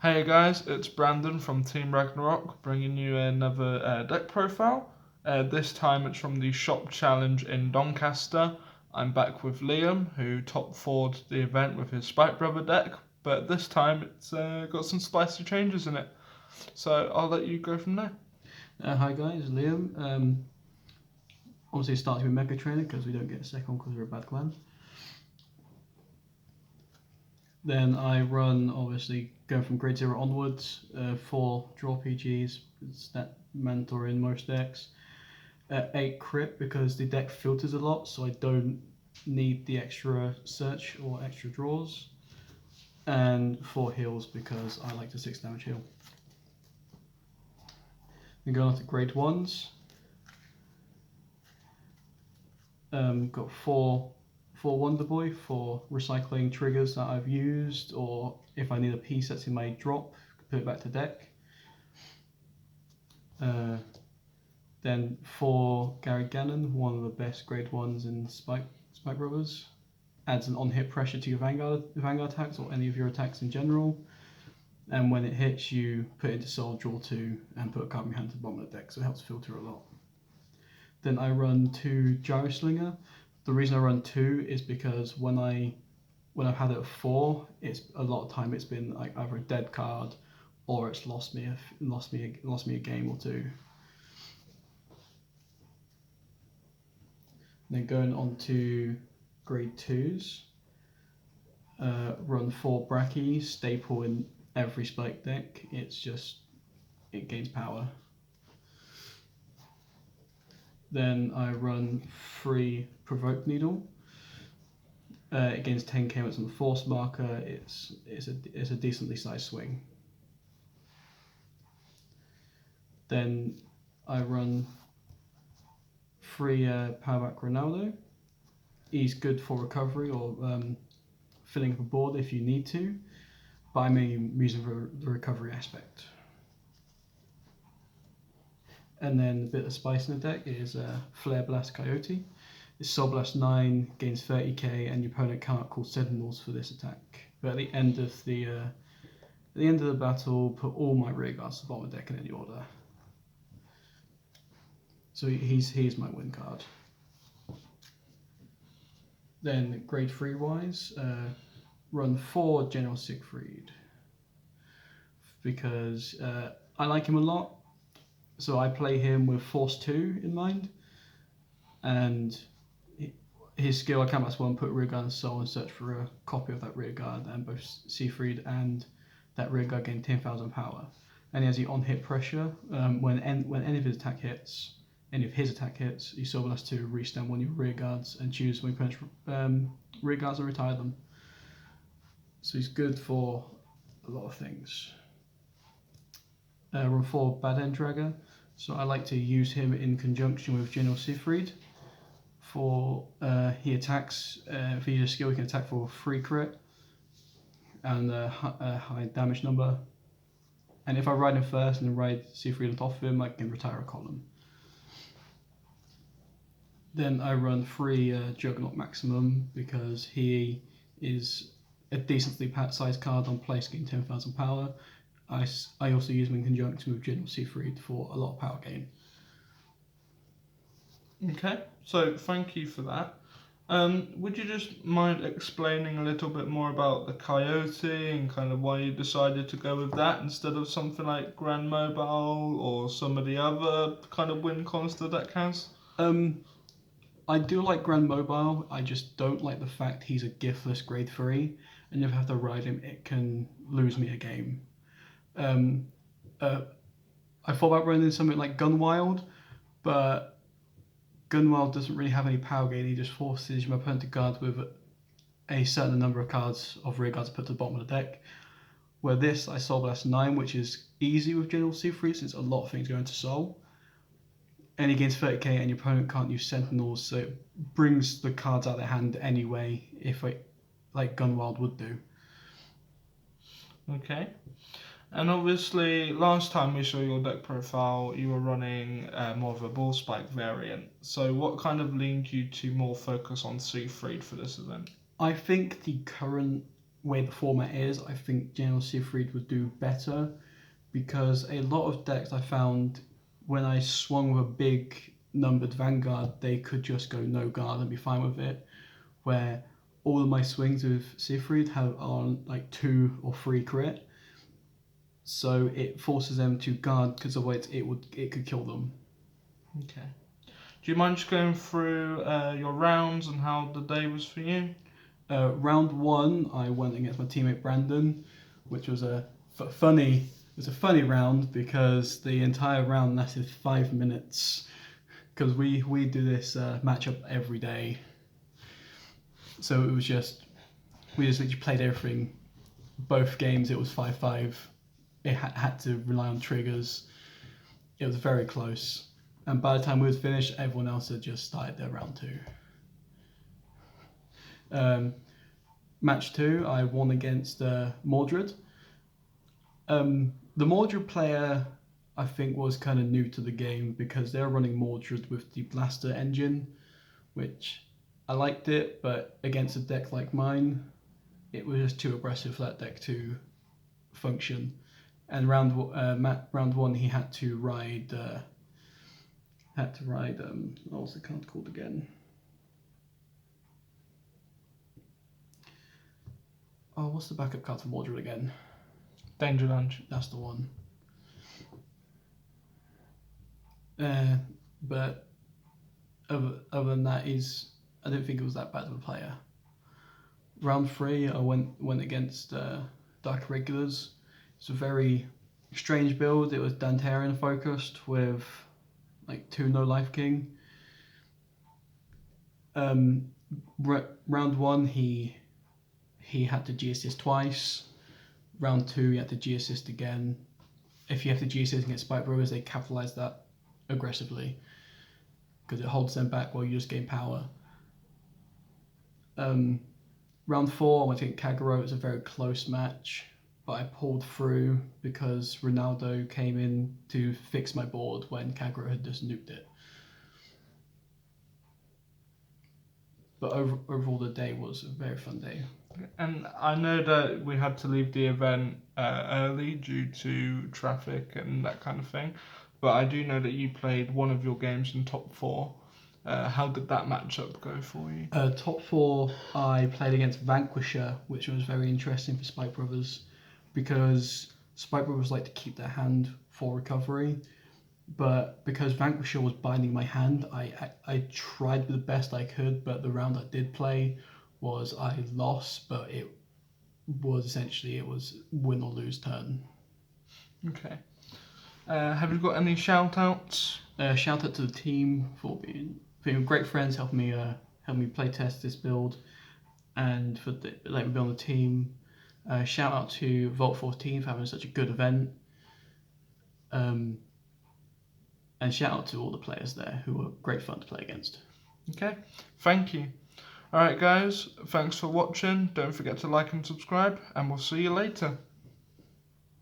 Hey guys, it's Brandon from Team Ragnarok, bringing you another deck profile. This time it's from the Shop Challenge in Doncaster. I'm back with Liam, who top 4'd the event with his Spike Brother deck, but this time it's got some spicy changes in it. So I'll let you go from there. Hi guys, Liam. Obviously starting with Mega Trainer because we don't get a second because we're a bad clan. Then I run, obviously, going from grade 0 onwards, 4 draw PGs, it's that mentor in most decks. 8 crit because the deck filters a lot, so I don't need the extra search or extra draws. And 4 heals because I like to 6 damage heal. Then going on to grade 1s. Got four Wonder Boy for recycling triggers that I've used, or if I need a piece that's in my drop, put it back to deck. Then 4 Gary Gannon, one of the best grade 1s in Spike Brothers. Adds an on-hit pressure to your Vanguard attacks or any of your attacks in general. And when it hits, you put it into Soul, draw 2, and put a card in your hand to the bottom of the deck, so it helps filter a lot. Then I run 2 Gyro Slinger. The reason I run 2 is because when I've had it at 4, it's a lot of time it's been like either a dead card or it's lost me a game or two. Then going on to grade 2s, run 4 Bracky, staple in every Spike deck. It gains power. Then I run 3 Provoke Needle. It gains 10k when it's on the force marker. It's a decently sized swing. Then I run 3 Powerback Ronaldo. He's good for recovery or filling up a board if you need to, but I'm mainly using the recovery aspect. And then a bit of spice in the deck is Flare Blast Coyote. It's Soul Blast 9, gains 30k, and your opponent cannot call Sentinels for this attack. But at the end of the battle, put all my rear guards to the bottom of the deck in any order. So he's my win card. Then grade 3 wise, run 4 General Siegfried because I like him a lot. So I play him with Force 2 in mind, and his skill, I can one, put rear guard and soul and search for a copy of that rear guard, and both Siegfried and that rear guard gain 10,000 power. And he has the on-hit pressure. When any of his attack hits, you Soul Blast 2, restand one of your rear guards, and choose when you punch rear guards and retire them. So he's good for a lot of things. Run 4 Bad End Dragger. So I like to use him in conjunction with General Siegfried. For he attacks, if he uses a skill, he can attack for 3 crit and a high damage number. And if I ride him first and then ride Siegfried on top of him, I can retire a column. Then I run 3 Juggernaut Maximum because he is a decently sized card on place, getting 10,000 power. I also use him in conjunction with General Siegfried for a lot of power gain. Okay, so thank you for that. Would you just mind explaining a little bit more about the Coyote and kind of why you decided to go with that instead of something like Grand Mobile or some of the other kind of win cons the deck has? I do like Grand Mobile, I just don't like the fact he's a giftless grade 3, and if I have to ride him, it can lose me a game. I thought about running something like Gunwild, but Gunwild doesn't really have any power gain. He just forces my opponent to guard with a certain number of cards of rear guards put to the bottom of the deck. Where this, I Soul Blast 9, which is easy with General Siegfried since a lot of things go into Soul. And he gains 30k, and your opponent can't use Sentinels, so it brings the cards out of their hand anyway, like Gunwild would do. Okay. And obviously, last time we saw your deck profile, you were running more of a ball spike variant. So what kind of leaned you to more focus on Siegfried for this event? I think the current way the format is, I think General Siegfried would do better, because a lot of decks I found when I swung with a big numbered Vanguard, they could just go no guard and be fine with it. Where all of my swings with Siegfried are like 2 or 3 crit, so it forces them to guard because otherwise it could kill them. Okay. Do you mind just going through your rounds and how the day was for you? Round 1, I went against my teammate Brandon, which was a funny round because the entire round lasted 5 minutes. Because we do this matchup every day, so it was we just literally played everything. Both games it was 5-5. It had to rely on triggers. It was very close, and by the time we was finished, everyone else had just started their round 2. Match 2, I won against Mordred. The Mordred player, I think, was kind of new to the game because they're running Mordred with the Blaster engine, which I liked it, but against a deck like mine, it was just too aggressive for that deck to function. And round 1, he had to ride. What was the card called again? Oh, what's the backup card for Mordred again? Danger Lunge. That's the one. But other than that, I don't think it was that bad of a player. Round 3, I went against Dark Regulars. It's a very strange build. It was Dantarian focused with like 2 no life king. Round 1, he had to G assist twice. Round 2, he had to G assist again. If you have to G assist against Spike Brothers, they capitalize that aggressively because it holds them back while you just gain power. Round 4, I went against Kagero. It was a very close match, but I pulled through because Ronaldo came in to fix my board when Kagero had just nuked it. But overall, the day was a very fun day. And I know that we had to leave the event early due to traffic and that kind of thing, but I do know that you played one of your games in top 4. How did that matchup go for you? Top 4, I played against Vanquisher, which was very interesting for Spike Brothers because Spike Brothers like to keep their hand for recovery. But because Vanquisher was binding my hand, I tried the best I could, but the round I did play was I lost, but it was win or lose turn. Okay. Have you got any shout outs? Shout out to the team for being great friends, helping me play test this build, and for letting me be on the team. Shout out to Vault 14 for having such a good event. And shout out to all the players there who were great fun to play against. Okay, thank you. Alright guys, thanks for watching. Don't forget to like and subscribe, and we'll see you later.